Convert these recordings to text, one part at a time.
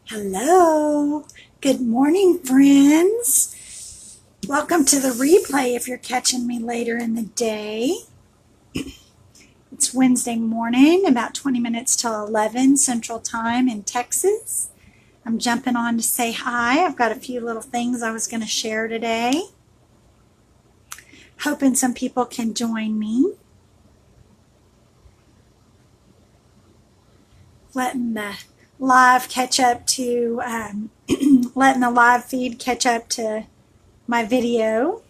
Hello. Good morning, friends. Welcome to the replay if you're catching me later in the day. It's Wednesday morning, about 20 minutes till 11 Central Time in Texas. I'm jumping on to say hi. I've got a few little things I was going to share today. Hoping some people can join me. Letting the live catch up to letting the live feed catch up to my video.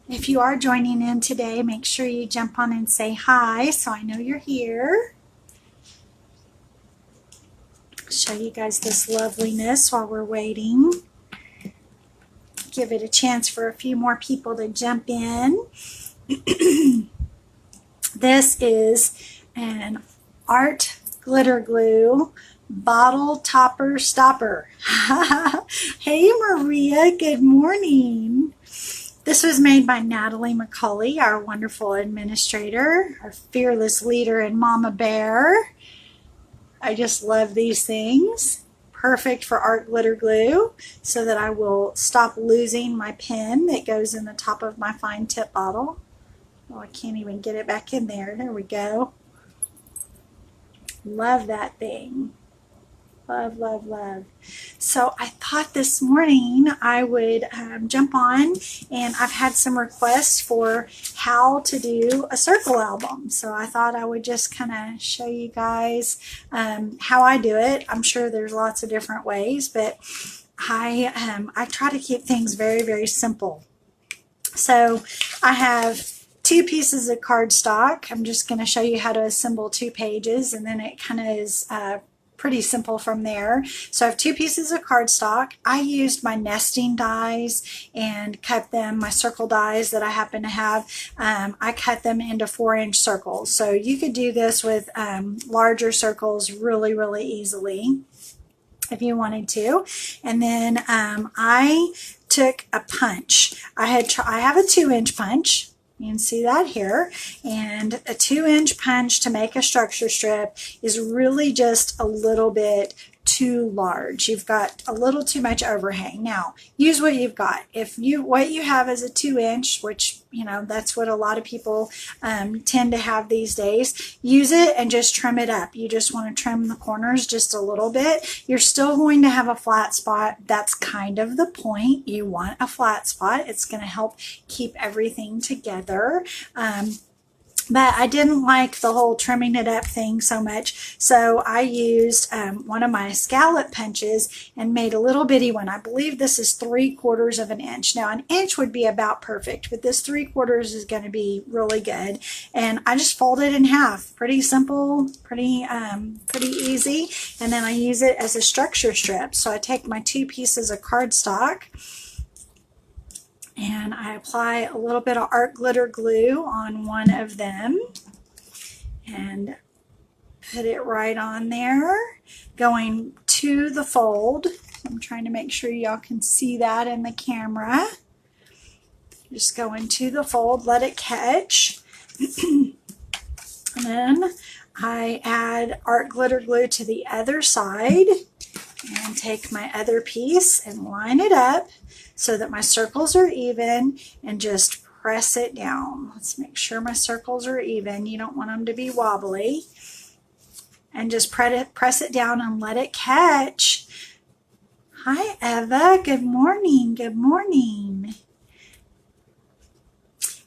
If you are joining in today, make sure you jump on and say hi so I know you're here. Show you guys this loveliness while we're waiting. Give it a chance for a few more people to jump in. This is an Art Glitter Glue bottle topper stopper. Hey Maria, good morning. This was made by Natalie McCulley, our wonderful administrator, our fearless leader in Mama Bear. I just love these things. Perfect for art glitter glue so that I will stop losing my pen that goes in the top of my fine tip bottle. Oh, I can't even get it back in there. There we go. Love that thing. Love, love, love. So I thought this morning I would jump on, and I've had some requests for how to do a circle album. So I thought I would just kind of show you guys how I do it. I'm sure there's lots of different ways, but I try to keep things very, very simple. So I have 2 pieces of cardstock. I'm just going to show you how to assemble 2 pages, and then it kind of is pretty simple from there. So I have 2 pieces of cardstock. I used my nesting dies and cut them, my circle dies that I happen to have. I cut them into 4-inch circles. So you could do this with larger circles really, really easily if you wanted to. And then I took a punch. I have a 2-inch punch. You can see that here, and a 2-inch punch to make a structure strip is really just a little bit too large. You've got a little too much overhang. Now, use what you've got. If what you have is a 2-inch, which that's what a lot of people tend to have these days, use it and just trim it up. You just want to trim the corners just a little bit. You're still going to have a flat spot. That's kind of the point. You want a flat spot. It's going to help keep everything together. But I didn't like the whole trimming it up thing so much, so I used one of my scallop punches and made a little bitty one. I believe this is 3/4 of an inch. Now, an inch would be about perfect, but this 3/4 is going to be really good. And I just fold it in half. Pretty simple, pretty easy. And then I use it as a structure strip. So I take my 2 pieces of cardstock, and I apply a little bit of art glitter glue on one of them and put it right on there, going to the fold. I'm trying to make sure y'all can see that in the camera. Just go into the fold, let it catch. And then I add art glitter glue to the other side and take my other piece and line it up so that my circles are even, and just press it down. Let's make sure my circles are even. You don't want them to be wobbly. And just press it down and let it catch. Hi, Eva. Good morning. Good morning.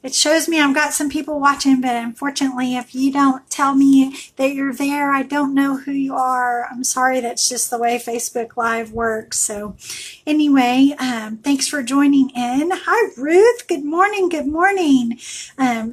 It shows me I've got some people watching, but unfortunately, if you don't tell me that you're there, I don't know who you are. I'm sorry, that's just the way Facebook Live works. So anyway, thanks for joining in. Hi, Ruth. Good morning. Good morning.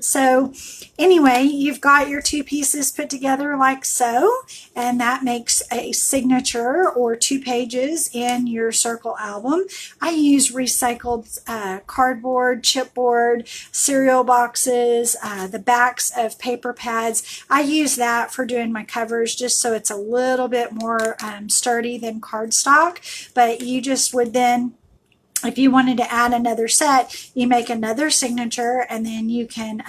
So anyway, you've got your 2 pieces put together like so, and that makes a signature or 2 pages in your circle album. I use recycled cardboard, chipboard, cereal boxes, the backs of paper pads. I use that for doing my covers just so it's a little bit more sturdy than cardstock. But you just would then, if you wanted to add another set, you make another signature, and then you can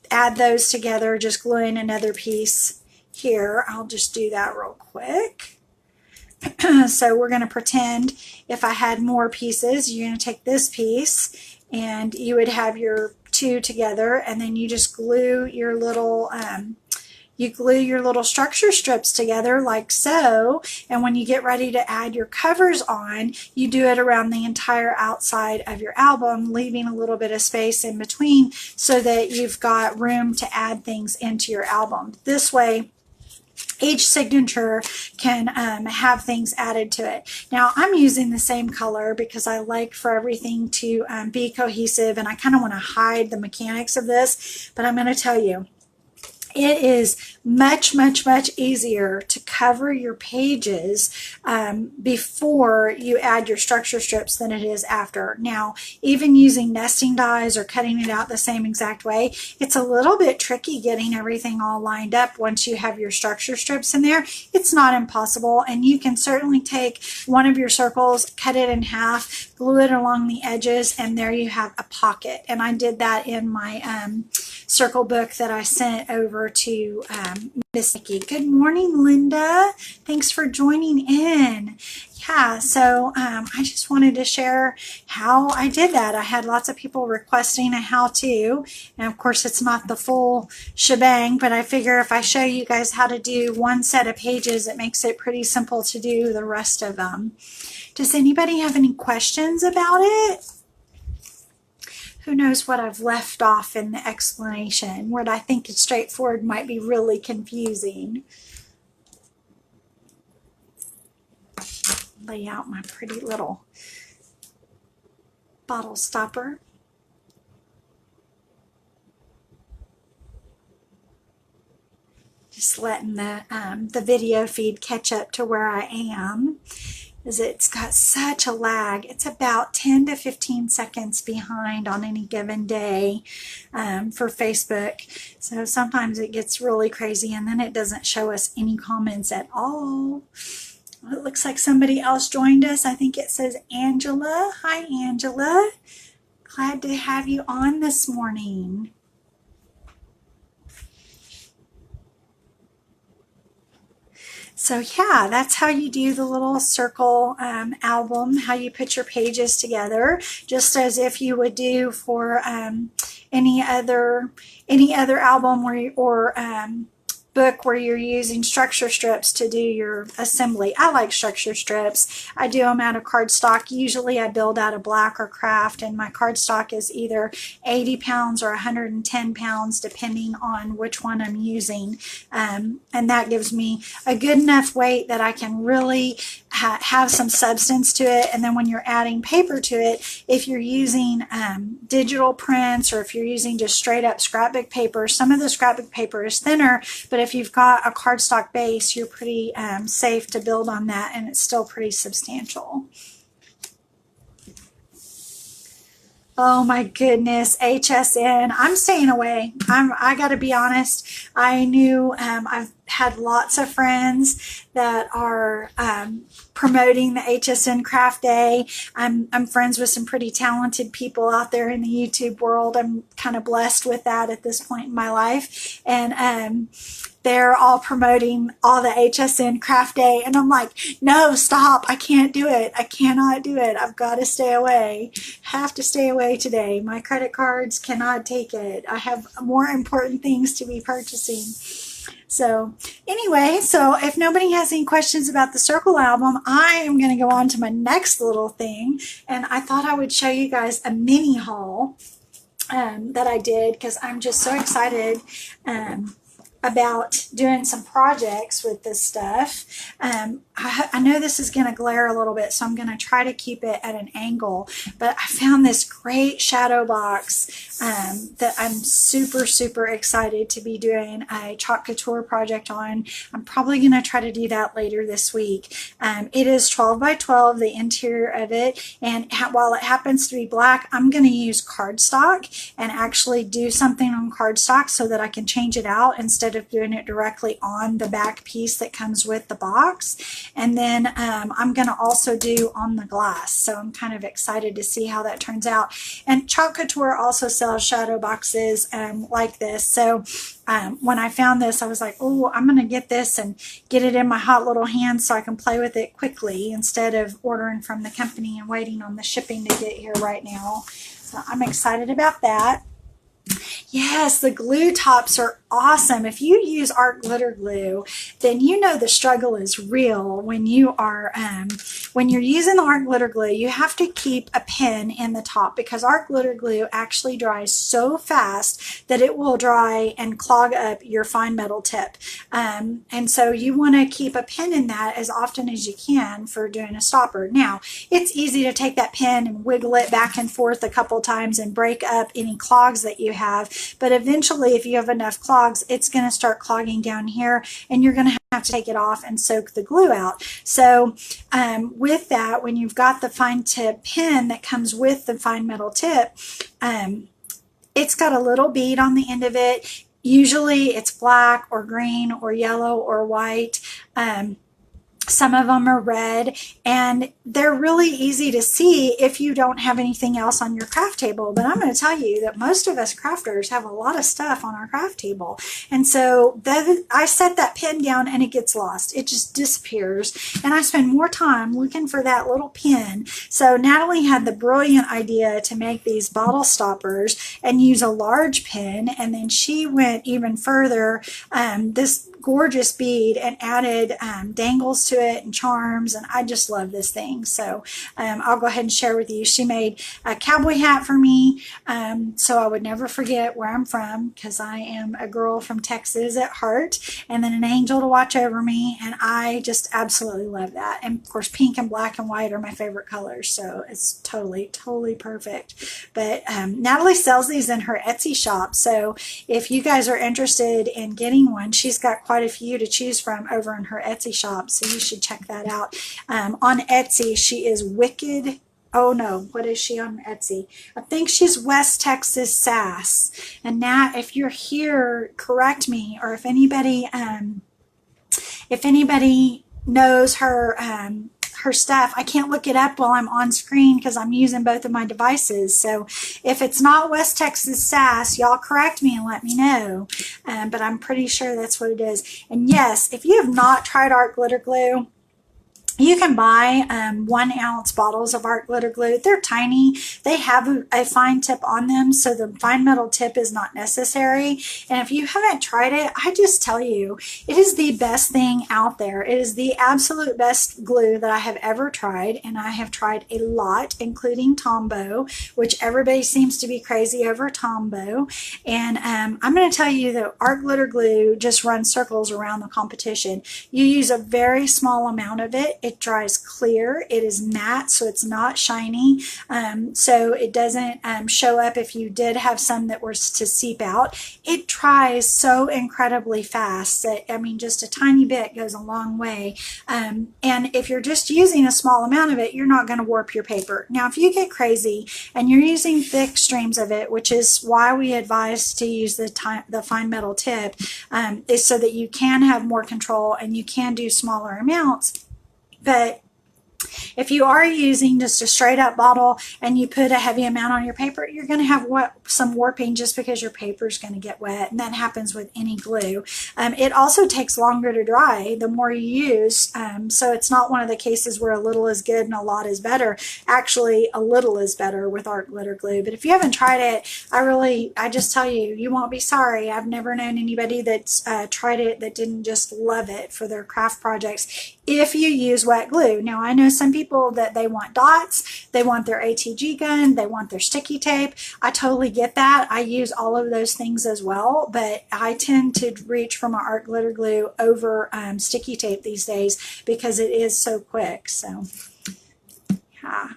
add those together, just gluing another piece here, I'll just do that real quick. So we're going to pretend if I had more pieces, you're going to take this piece and you would have your two together, and then you just glue your little structure strips together like so, and when you get ready to add your covers on, you do it around the entire outside of your album, leaving a little bit of space in between so that you've got room to add things into your album. This way, each signature can have things added to it. Now I'm using the same color because I like for everything to be cohesive, and I kind of want to hide the mechanics of this, but I'm going to tell you, it is much easier to cover your pages before you add your structure strips than it is after. Now, even using nesting dies or cutting it out the same exact way, it's a little bit tricky getting everything all lined up once you have your structure strips in there. It's not impossible, and you can certainly take one of your circles, cut it in half, glue it along the edges, and there you have a pocket. And I did that in my circle book that I sent over to Miss Nikki. Good morning, Linda. Thanks for joining in. Yeah, so I just wanted to share how I did that. I had lots of people requesting a how-to, and of course it's not the full shebang, but I figure if I show you guys how to do one set of pages, it makes it pretty simple to do the rest of them. Does anybody have any questions about it? Who knows what I've left off in the explanation? What I think is straightforward might be really confusing. Lay out my pretty little bottle stopper. Just letting the video feed catch up to where I am. Is it's got such a lag. It's about 10 to 15 seconds behind on any given day for Facebook. So sometimes it gets really crazy, and then it doesn't show us any comments at all. Well, it looks like somebody else joined us. I think it says Angela. Hi, Angela. Glad to have you on this morning. So yeah, that's how you do the little circle album, how you put your pages together, just as if you would do for any other album or book where you're using structure strips to do your assembly. I like structure strips. I do them out of cardstock. Usually I build out of black or craft, and my cardstock is either 80 pounds or 110 pounds depending on which one I'm using. And that gives me a good enough weight that I can really have some substance to it. And then when you're adding paper to it, if you're using digital prints or if you're using just straight up scrapbook paper, some of the scrapbook paper is thinner, but if you've got a cardstock base, you're pretty safe to build on that, and it's still pretty substantial. Oh my goodness, HSN. I'm staying away. I got to be honest. I knew I've had lots of friends that are promoting the HSN Craft Day. I'm friends with some pretty talented people out there in the YouTube world. I'm kind of blessed with that at this point in my life. And they're all promoting all the HSN Craft Day. And I'm like, no, stop. I can't do it. I cannot do it. I've got to stay away. Have to stay away today. My credit cards cannot take it. I have more important things to be purchasing. So anyway, so if nobody has any questions about the circle album, I am going to go on to my next little thing. And I thought I would show you guys a mini haul that I did because I'm just so excited about doing some projects with this stuff. I know this is going to glare a little bit, so I'm going to try to keep it at an angle, but I found this great shadow box that I'm super excited to be doing a chalk couture project on. I'm probably going to try to do that later this week. It is 12 by 12, the interior of it, and while it happens to be black, I'm going to use cardstock and actually do something on cardstock so that I can change it out instead of doing it directly directly on the back piece that comes with the box. And then I'm going to also do on the glass. So I'm kind of excited to see how that turns out. And Chalk Couture also sells shadow boxes like this. So when I found this, I was like, oh, I'm going to get this and get it in my hot little hands so I can play with it quickly instead of ordering from the company and waiting on the shipping to get here right now. So I'm excited about that. Yes, the glue tops are awesome. If you use art glitter glue, then you know the struggle is real when you are when you're using the art glitter glue. You have to keep a pin in the top because art glitter glue actually dries so fast that it will dry and clog up your fine metal tip. And so you want to keep a pin in that as often as you can for doing a stopper. Now, it's easy to take that pin and wiggle it back and forth a couple times and break up any clogs that you have. But eventually, if you have enough clogs, it's going to start clogging down here and you're going to have to take it off and soak the glue out. So with that, when you've got the fine tip pin that comes with the fine metal tip, it's got a little bead on the end of it. Usually it's black or green or yellow or white. Some of them are red, and they're really easy to see if you don't have anything else on your craft table. But I'm going to tell you that most of us crafters have a lot of stuff on our craft table. And so I set that pin down and it gets lost. It just disappears. And I spend more time looking for that little pin. So Natalie had the brilliant idea to make these bottle stoppers and use a large pin. And then she went even further. This gorgeous bead and added dangles to it and charms, and I just love this thing. So I'll go ahead and share with you. She made a cowboy hat for me, so I would never forget where I'm from, because I am a girl from Texas at heart, and then an angel to watch over me, and I just absolutely love that. And of course, pink and black and white are my favorite colors, so it's totally perfect. But Natalie sells these in her Etsy shop, so if you guys are interested in getting one, she's got quite a few to choose from over in her Etsy shop, so you should check that out. On Etsy, she is Wicked. Oh no, what is she on Etsy? I think she's West Texas Sass. And Nat, if you're here, correct me, or if anybody knows her her stuff. I can't look it up while I'm on screen because I'm using both of my devices. So if it's not West Texas Sass, y'all correct me and let me know. But I'm pretty sure that's what it is. And yes, if you have not tried art glitter glue, you can buy 1 ounce bottles of art glitter glue. They're tiny. They have a fine tip on them, so the fine metal tip is not necessary. And if you haven't tried it, I just tell you, it is the best thing out there. It is the absolute best glue that I have ever tried, and I have tried a lot, including Tombow, which everybody seems to be crazy over Tombow. And I'm going to tell you that art glitter glue just runs circles around the competition. You use a very small amount of it. It dries clear. It is matte, so it's not shiny. So it doesn't show up if you did have some that were to seep out. It dries so incredibly fast that, I mean, just a tiny bit goes a long way. And if you're just using a small amount of it, you're not going to warp your paper. Now, if you get crazy and you're using thick streams of it, which is why we advise to use the fine metal tip, is so that you can have more control and you can do smaller amounts. But if you are using just a straight up bottle and you put a heavy amount on your paper, you're going to have some warping just because your paper is going to get wet, and that happens with any glue. It also takes longer to dry the more you use, so it's not one of the cases where a little is good and a lot is better. Actually, a little is better with art glitter glue. But if you haven't tried it, I just tell you, you won't be sorry. I've never known anybody that's tried it that didn't just love it for their craft projects if you use wet glue. Now, I know some people that they want dots, they want their ATG gun, they want their sticky tape. I totally get that. I use all of those things as well, but I tend to reach for my art glitter glue over sticky tape these days because it is so quick. So yeah,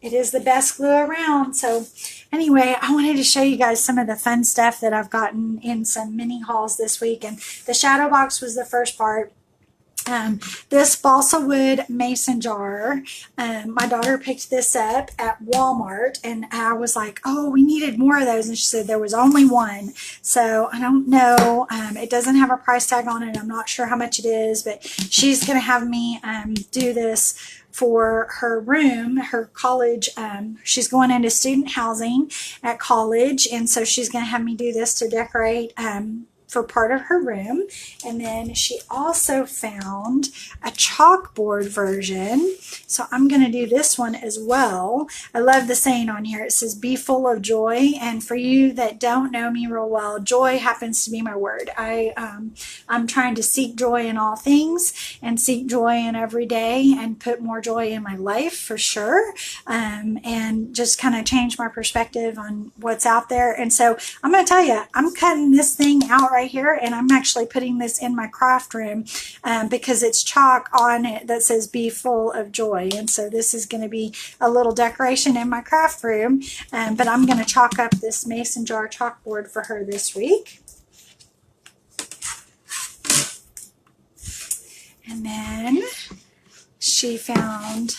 it is the best glue around. So anyway, I wanted to show you guys some of the fun stuff that I've gotten in some mini hauls this week, and the shadow box was the first part. This balsa wood mason jar, my daughter picked this up at Walmart, and I was like, oh, we needed more of those, and she said there was only one. So I don't know, it doesn't have a price tag on it. I'm not sure how much it is, but she's going to have me do this for her room, her college. She's going into student housing at college, and so she's going to have me do this to decorate for part of her room. And then she also found a chalkboard version, so I'm going to do this one as well. I love the saying on here. It says, be full of joy. And for you that don't know me real well, joy happens to be my word. I'm trying to seek joy in all things and seek joy in every day and put more joy in my life for sure, and just kind of change my perspective on what's out there. And so I'm going to tell you, I'm cutting this thing out right here, and I'm actually putting this in my craft room because it's chalk on it that says be full of joy. And so this is going to be a little decoration in my craft room, but I'm going to chalk up this mason jar chalkboard for her this week. And then she found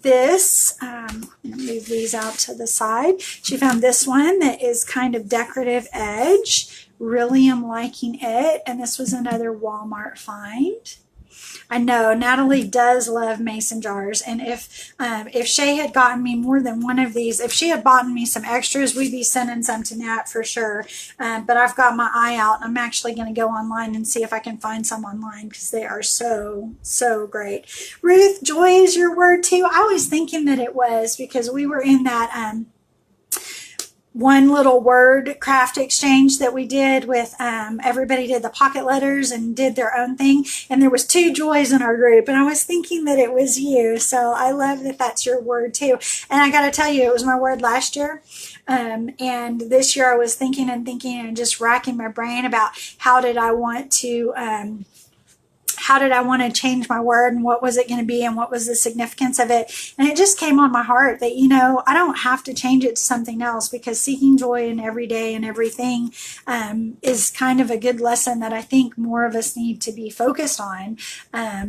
this, I'm going to move these out to the side. She found this one that is kind of decorative edge. Really am liking it, and this was another Walmart find. I know Natalie does love mason jars, and if Shay had gotten me more than one of these, if she had bought me some extras, we'd be sending some to Nat for sure. But I've got my eye out. I'm actually going to go online and see if I can find some online because they are so great. Ruth, joy is your word too. I was thinking that it was because we were in that one little word craft exchange that we did with everybody did the pocket letters and did their own thing, and there was 2 joys in our group, and I was thinking that it was you. So I love that that's your word too. And I got to tell you, it was my word last year, and this year I was thinking and just racking my brain about how did I want to change my word, and what was it going to be, and what was the significance of it. And it just came on my heart that, you know, I don't have to change it to something else, because seeking joy in every day and everything is kind of a good lesson that I think more of us need to be focused on.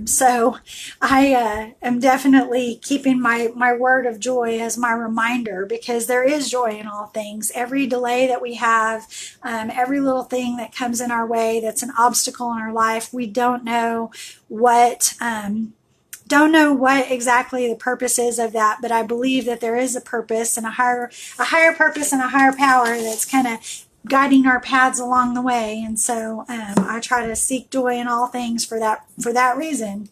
So I am definitely keeping my word of joy as my reminder, because there is joy in all things. Every delay that we have, every little thing that comes in our way that's an obstacle in our life, we don't know what exactly the purpose is of that, but I believe that there is a purpose and a higher purpose and a higher power that's kind of guiding our paths along the way. And so I try to seek joy in all things for that reason.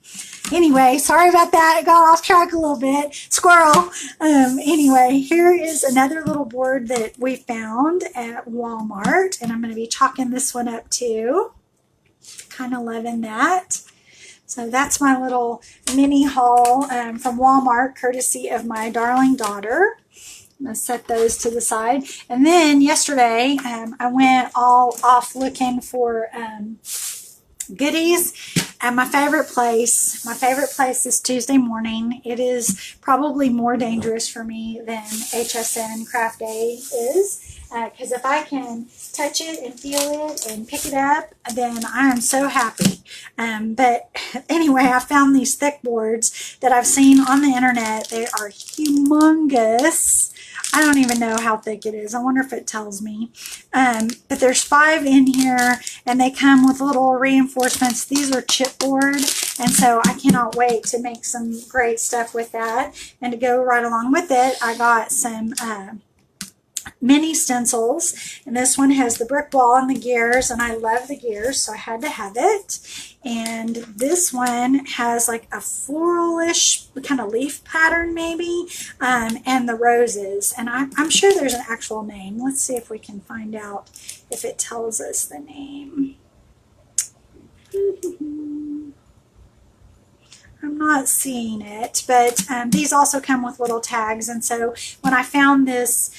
Anyway, sorry about that. I got off track a little bit. Squirrel. Anyway, here is another little board that we found at Walmart, and I'm going to be chalking this one up too. Kind of loving that. So that's my little mini haul from Walmart, courtesy of my darling daughter. I'm going to set those to the side. And then yesterday, I went all off looking for goodies at my favorite place. My favorite place is Tuesday Morning. It is probably more dangerous for me than HSN Craft Day is. Because if I can touch it and feel it and pick it up, then I am so happy. But anyway, I found these thick boards that I've seen on the internet. They are humongous. I don't even know how thick it is. I wonder if it tells me. But there's 5 in here, and they come with little reinforcements. These are chipboard, and so I cannot wait to make some great stuff with that. And to go right along with it, I got some mini stencils, and this one has the brick wall and the gears, and I love the gears, so I had to have it. And this one has like a floralish kind of leaf pattern maybe, and the roses, and I'm sure there's an actual name. Let's see if we can find out if it tells us the name. I'm not seeing it, but these also come with little tags, and so when I found this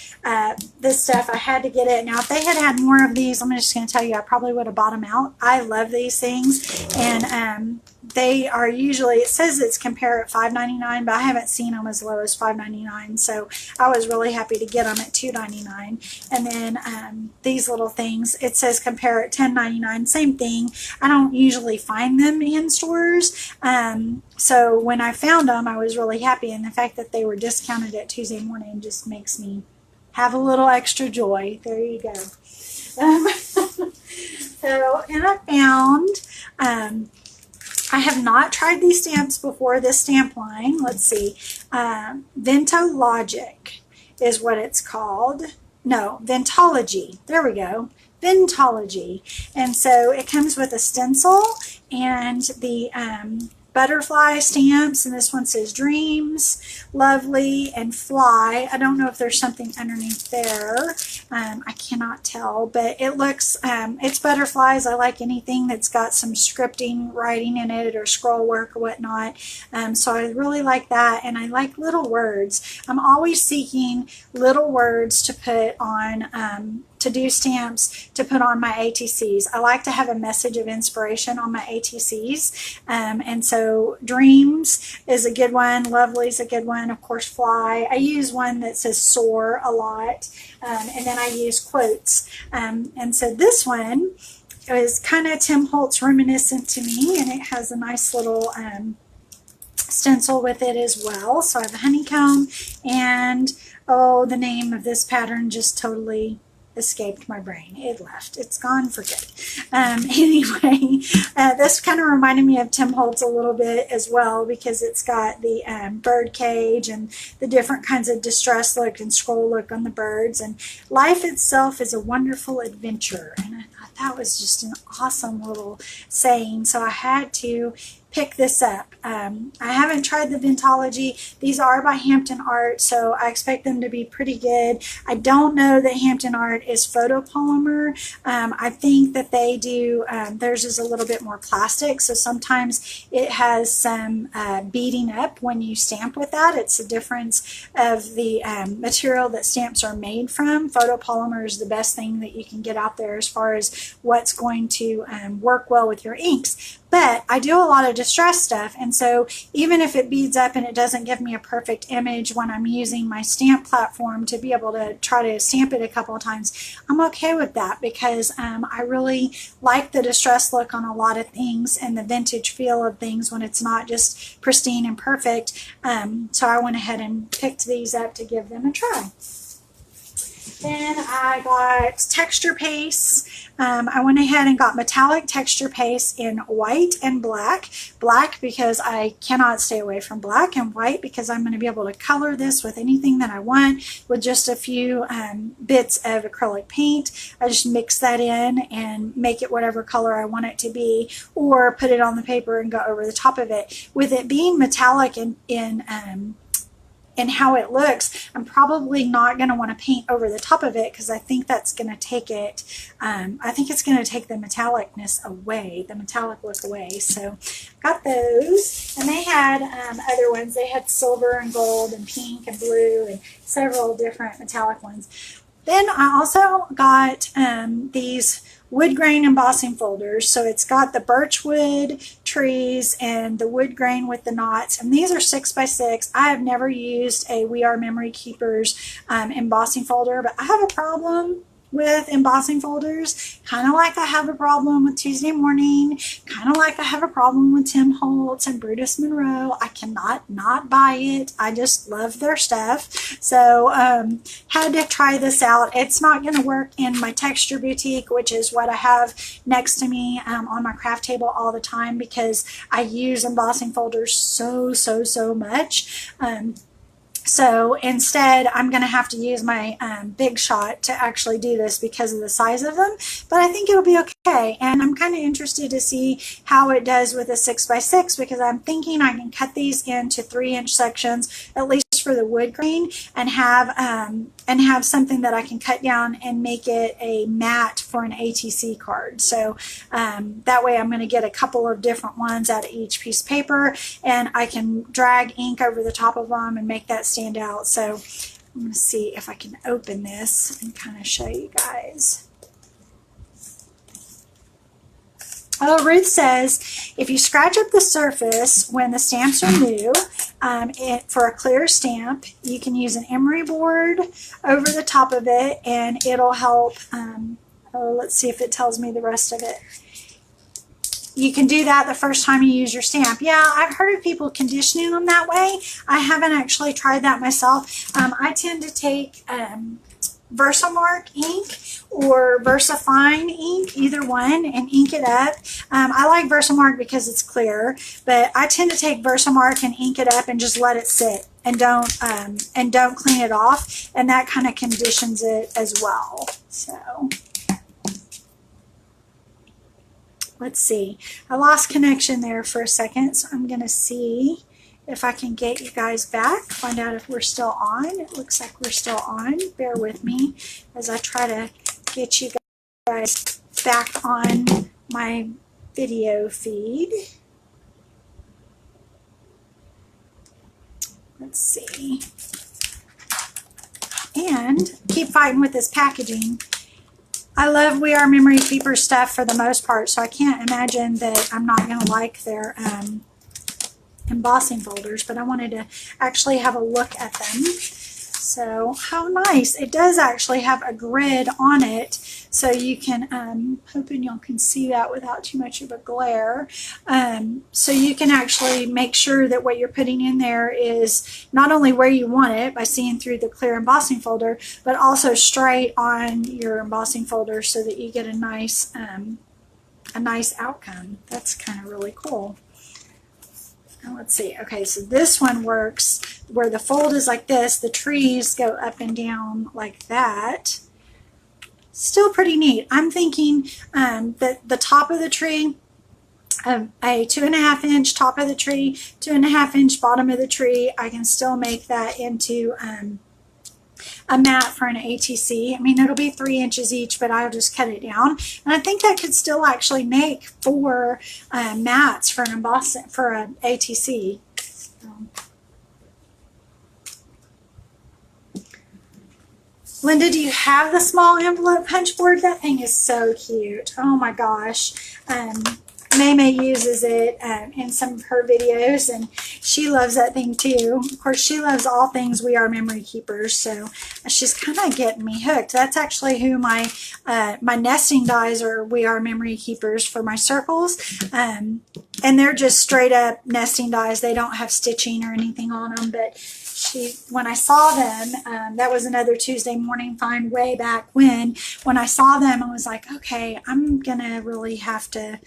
stuff, I had to get it. Now, if they had more of these, I'm just going to tell you, I probably would have bought them out. I love these things, and they are usually, it says it's Compare at $5.99, but I haven't seen them as low as $5.99. So I was really happy to get them at $2.99. And then these little things, it says Compare at $10.99. Same thing. I don't usually find them in stores. So when I found them, I was really happy. And the fact that they were discounted at Tuesday morning just makes me have a little extra joy. There you go. So, and I found, I have not tried these stamps before, this stamp line. Let's see. Ventologic is what it's called. No, Ventology. There we go. Ventology. And so it comes with a stencil and the butterfly stamps, and this one says Dreams, Lovely, and Fly. I don't know if there's something underneath there. I cannot tell, but it looks, it's butterflies. I like anything that's got some scripting, writing in it, or scroll work or whatnot. So I really like that, and I like little words. I'm always seeking little words to put on, to do stamps to put on my ATCs. I like to have a message of inspiration on my ATCs. And so Dreams is a good one. Lovely is a good one. Of course, Fly. I use one that says Soar a lot. And then I use quotes. And so this one is kind of Tim Holtz reminiscent to me, and it has a nice little stencil with it as well. So I have a honeycomb, and oh, the name of this pattern just totally escaped my brain. It left. It's gone for good. Anyway, this kind of reminded me of Tim Holtz a little bit as well, because it's got the bird cage and the different kinds of distress look and scroll look on the birds. And life itself is a wonderful adventure. And I thought that was just an awesome little saying. So I had to pick this up. I haven't tried the Ventology. These are by Hampton Art, so I expect them to be pretty good. I don't know that Hampton Art is photopolymer. I think that they do, theirs is a little bit more plastic, so sometimes it has some beading up when you stamp with that. It's a difference of the material that stamps are made from. Photopolymer is the best thing that you can get out there as far as what's going to work well with your inks. But I do a lot of distress stuff, and so even if it beads up and it doesn't give me a perfect image when I'm using my stamp platform to be able to try to stamp it a couple of times, I'm okay with that, because I really like the distress look on a lot of things and the vintage feel of things when it's not just pristine and perfect. So I went ahead and picked these up to give them a try. Then I got texture paste. I went ahead and got metallic texture paste in white and black. Black because I cannot stay away from black, and white because I'm going to be able to color this with anything that I want with just a few bits of acrylic paint. I just mix that in and make it whatever color I want it to be, or put it on the paper and go over the top of it. With it being metallic and how it looks, I'm probably not going to want to paint over the top of it, because I think that's going to take it, I think it's going to take the metallicness away, the metallic look away. So got those, and they had other ones. They had silver and gold and pink and blue and several different metallic ones. Then I also got these wood grain embossing folders. So it's got the birchwood trees and the wood grain with the knots, and these are 6x6. I have never used a We Are Memory Keepers embossing folder, but I have a problem with embossing folders, kind of like I have a problem with Tuesday Morning, kind of like I have a problem with Tim Holtz and Brutus Monroe. I cannot not buy it. I just love their stuff. So had to try this out. It's not going to work in my Texture Boutique, which is what I have next to me on my craft table all the time, because I use embossing folders so much. So instead, I'm going to have to use my Big Shot to actually do this because of the size of them, but I think it'll be okay. And I'm kind of interested to see how it does with a 6x6, because I'm thinking I can cut these into 3-inch sections, at least for the wood grain, and have something that I can cut down and make it a mat for an ATC card. So that way I'm going to get a couple of different ones out of each piece of paper, and I can drag ink over the top of them and make that stand out. So I'm going to see if I can open this and kind of show you guys. Oh, Ruth says, if you scratch up the surface when the stamps are new, for a clear stamp, you can use an emery board over the top of it, and it'll help. Let's see if it tells me the rest of it. You can do that the first time you use your stamp. Yeah, I've heard of people conditioning them that way. I haven't actually tried that myself. I tend to take Versamark ink or VersaFine ink, either one, and ink it up. I like Versamark because it's clear, but I tend to take Versamark and ink it up and just let it sit and don't clean it off, and that kind of conditions it as well. So let's see. I lost connection there for a second, so I'm going to see if I can get you guys back, find out if we're still on. It looks like we're still on. Bear with me as I try to get you guys back on my video feed. Let's see. And keep fighting with this packaging. I love We Are Memory Keeper stuff for the most part, so I can't imagine that I'm not going to like their embossing folders, but I wanted to actually have a look at them. So how nice. It does actually have a grid on it, so you can, hoping y'all can see that without too much of a glare. So you can actually make sure that what you're putting in there is not only where you want it by seeing through the clear embossing folder, but also straight on your embossing folder so that you get a nice outcome. That's kind of really cool. Now let's see. Okay, so this one works where the fold is like this. The trees go up and down like that. Still pretty neat. I'm thinking that the top of the tree, a 2.5 inch top of the tree, 2.5 inch bottom of the tree, I can still make that into a mat for an ATC. I mean, it'll be 3 inches each, but I'll just cut it down. And I think that could still actually make 4 mats for an embossing, for an ATC. Linda, do you have the small envelope punch board? That thing is so cute. Oh my gosh. May uses it in some of her videos, and she loves that thing too. Of course, she loves all things We Are Memory Keepers, so she's kind of getting me hooked. That's actually who my nesting dies are. We Are Memory Keepers for my circles, and they're just straight up nesting dies. They don't have stitching or anything on them, but when I saw them, that was another Tuesday morning find way back when I saw them, I was like, okay, I'm gonna really have to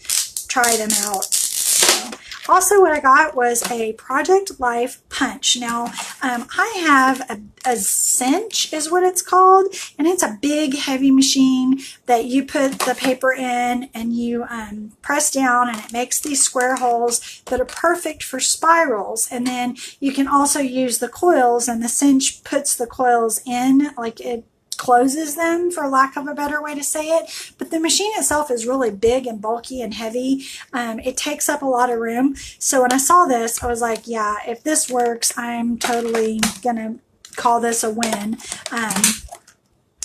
try them out. So, also what I got was a Project Life punch. Now I have a cinch is what it's called, and it's a big heavy machine that you put the paper in and you press down, and it makes these square holes that are perfect for spirals. And then you can also use the coils, and the cinch puts the coils in, like it closes them, for lack of a better way to say it. But the machine itself is really big and bulky and heavy. It takes up a lot of room. So when I saw this, I was like, yeah, if this works, I'm totally gonna call this a win.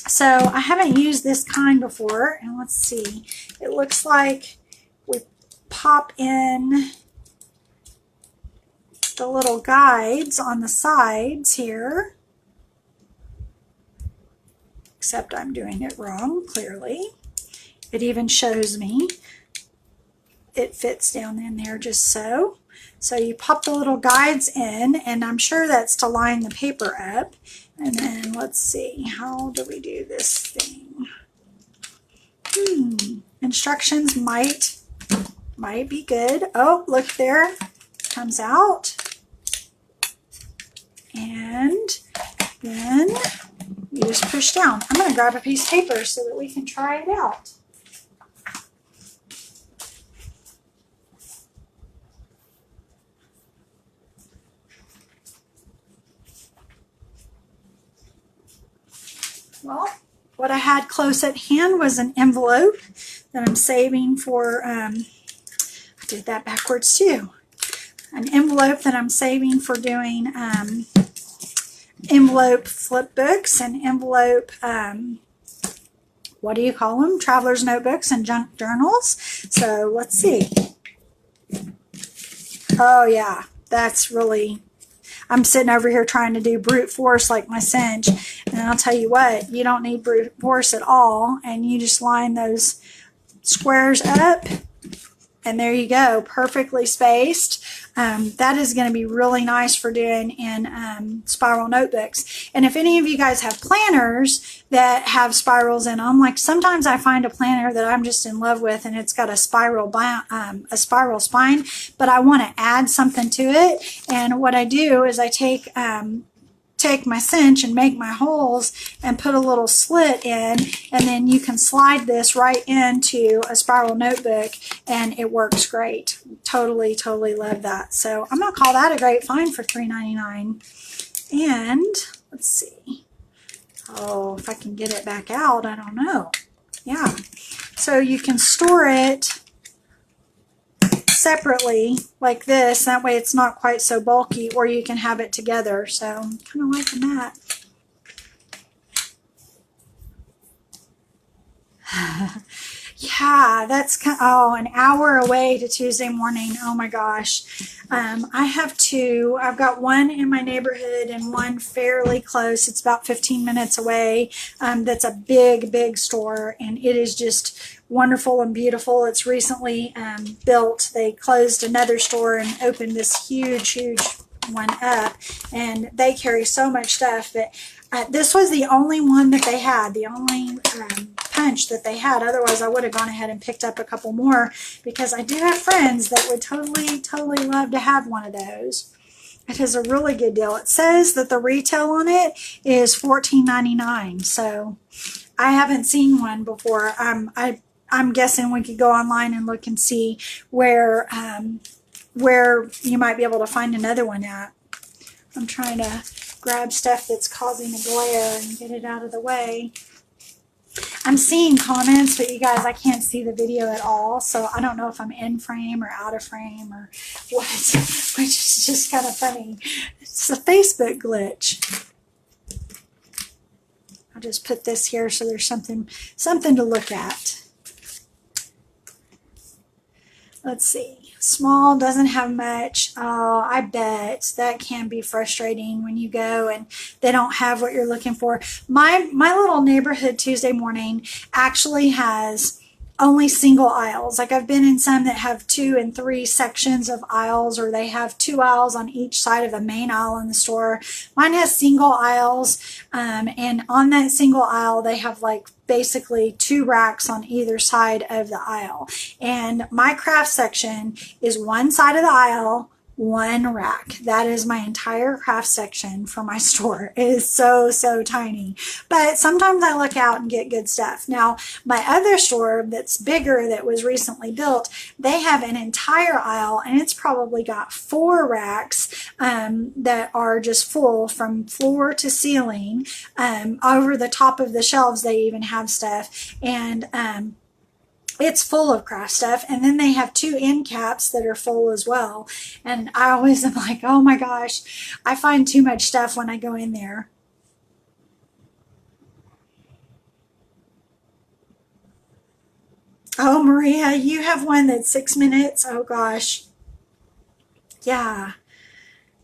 So I haven't used this kind before, and let's see. It looks like we pop in the little guides on the sides here. Except I'm doing it wrong, clearly. It even shows me it fits down in there just so. So you pop the little guides in, and I'm sure that's to line the paper up. And then let's see, how do we do this thing? Instructions might be good. Oh, look there, comes out. And then you just push down. I'm going to grab a piece of paper so that we can try it out. Well, what I had close at hand was an envelope that I'm saving for, I did that backwards too. An envelope that I'm saving for doing envelope flip books and envelope what do you call them? Traveler's notebooks and junk journals. So let's see. Oh yeah, that's really, I'm sitting over here trying to do brute force like my cinch. And I'll tell you what, you don't need brute force at all. And you just line those squares up. And there you go, perfectly spaced. That is going to be really nice for doing in spiral notebooks. And if any of you guys have planners that have spirals in them, like sometimes I find a planner that I'm just in love with and it's got a spiral spine, but I want to add something to it. And what I do is I take my cinch and make my holes and put a little slit in, and then you can slide this right into a spiral notebook and it works great. Totally love that. So I'm going to call that a great find for $3.99. And let's see. Oh, if I can get it back out, I don't know. Yeah. So you can store it separately like this, that way it's not quite so bulky, or you can have it together. So I'm kind of liking that. Yeah, that's kind of, oh, an hour away to Tuesday morning. Oh my gosh. I have two. I've got one in my neighborhood and one fairly close. It's about 15 minutes away. That's a big store, and it is just wonderful and beautiful. It's recently built. They closed another store and opened this huge one up, and they carry so much stuff. But this was the only one that they had, the only punch that they had. Otherwise, I would have gone ahead and picked up a couple more, because I do have friends that would totally love to have one of those. It is a really good deal. It says that the retail on it is $14.99. So I haven't seen one before. I'm guessing we could go online and look and see where you might be able to find another one at. I'm trying to grab stuff that's causing a glare and get it out of the way. I'm seeing comments, but you guys, I can't see the video at all, so I don't know if I'm in frame or out of frame or what, which is just kind of funny. It's a Facebook glitch. I'll just put this here so there's something to look at. Let's see. Small, doesn't have much. Oh, I bet that can be frustrating when you go and they don't have what you're looking for. My little neighborhood Tuesday morning actually has only single aisles. Like I've been in some that have 2 and 3 sections of aisles, or they have 2 aisles on each side of a main aisle in the store. Mine has single aisles, and on that single aisle they have like basically 2 racks on either side of the aisle. And my craft section is one side of the aisle, 1 rack. That is my entire craft section for my store. It is so tiny. But sometimes I look out and get good stuff. Now, my other store that's bigger, that was recently built, they have an entire aisle, and it's probably got 4 racks that are just full from floor to ceiling. Over the top of the shelves, they even have stuff. And it's full of craft stuff, and then they have 2 end caps that are full as well. And I always am like, oh my gosh, I find too much stuff when I go in there. Oh, Maria, you have one that's 6 minutes. Oh gosh. Yeah.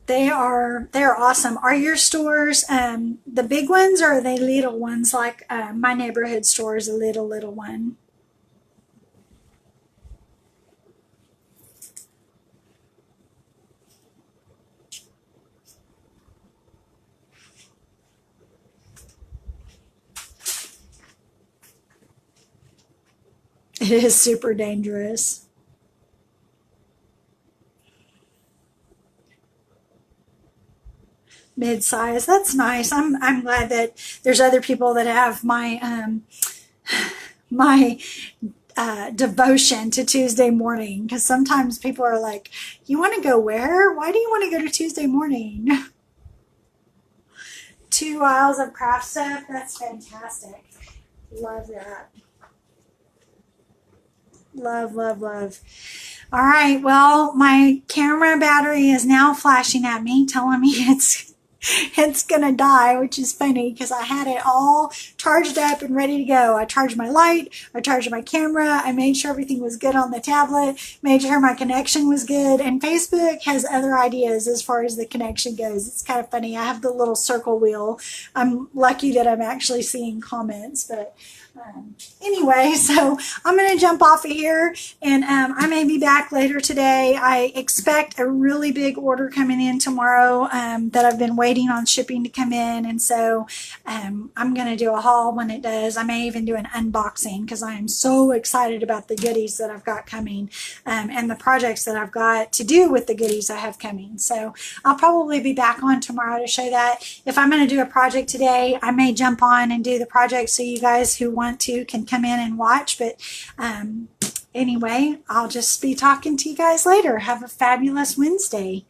They're awesome. Are your stores the big ones, or are they little ones like my neighborhood store is a little one? It is super dangerous. Mid-size. That's nice. I'm glad that there's other people that have my my devotion to Tuesday morning, because sometimes people are like, you want to go where? Why do you want to go to Tuesday morning? 2 aisles of craft stuff. That's fantastic. Love that. Love. All right, well, my camera battery is now flashing at me, telling me it's it's gonna die, which is funny because I had it all charged up and ready to go. I charged my light, I charged my camera, I made sure everything was good on the tablet, made sure my connection was good, and Facebook has other ideas as far as the connection goes. It's kind of funny. I have the little circle wheel. I'm lucky that I'm actually seeing comments, but anyway, so I'm going to jump off of here, and I may be back later today. I expect a really big order coming in tomorrow that I've been waiting on shipping to come in, and so I'm going to do a haul when it does. I may even do an unboxing because I am so excited about the goodies that I've got coming and the projects that I've got to do with the goodies I have coming. So I'll probably be back on tomorrow to show that. If I'm going to do a project today, I may jump on and do the project so you guys who want to can come in and watch. But anyway, I'll just be talking to you guys later. Have a fabulous Wednesday.